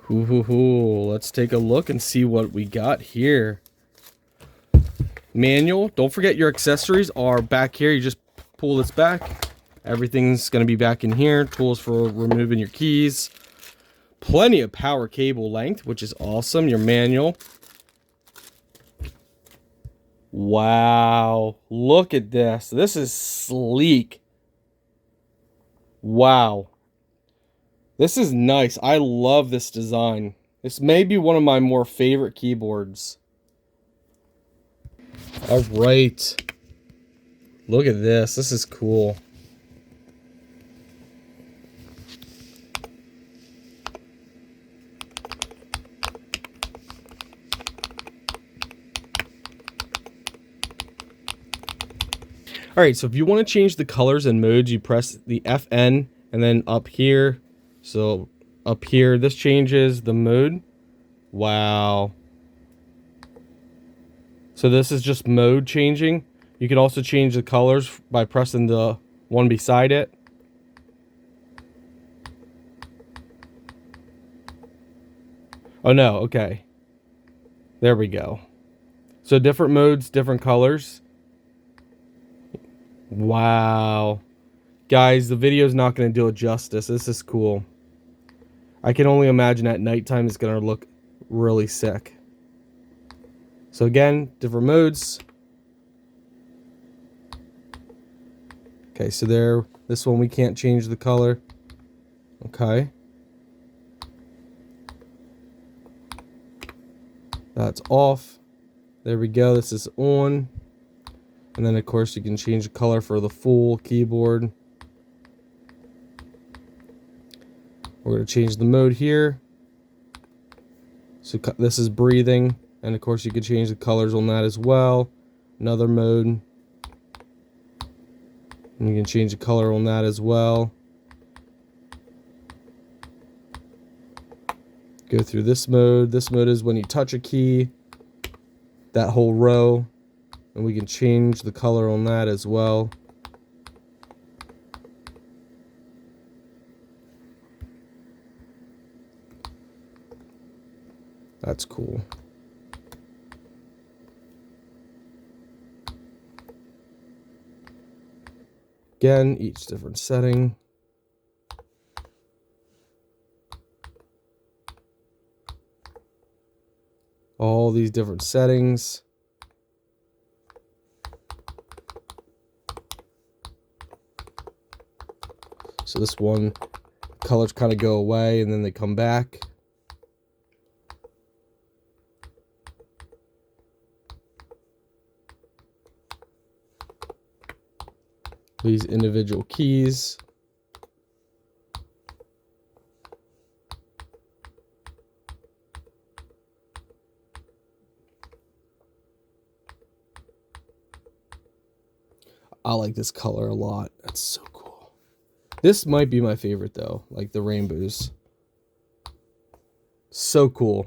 Ooh, let's take a look and see what we got here. Manual. Don't forget your accessories are back here. You just pull this back. Everything's going to be back in here. Tools for removing your keys. Plenty of power cable length, which is awesome. Your manual. Wow. Look at this. This is sleek. Wow. This is nice. I love this design. This may be one of my more favorite keyboards. All right. Look at this. This is cool. All right, so if you want to change the colors and modes, you press the FN and then up here. So up here, this changes the mode. Wow. So this is just mode changing. You can also change the colors by pressing the one beside it. Oh no, okay. There we go. So different modes, different colors. Wow. Guys, the video's not going to do it justice. This is cool. I can only imagine at nighttime it's going to look really sick. So again, different modes. Okay, so there, this one we can't change the color. Okay. That's off. There we go. This is on. And then, of course, you can change the color for the full keyboard. We're going to change the mode here. So this is breathing. And, of course, you can change the colors on that as well. Another mode. And you can change the color on that as well. Go through this mode. This mode is when you touch a key, that whole row. And we can change the color on that as well. That's cool. Again, each different setting. All these different settings. So this one, colors kind of go away and then they come back. These individual keys. I like this color a lot. That's so cool. This might be my favorite though, like the rainbows. So cool.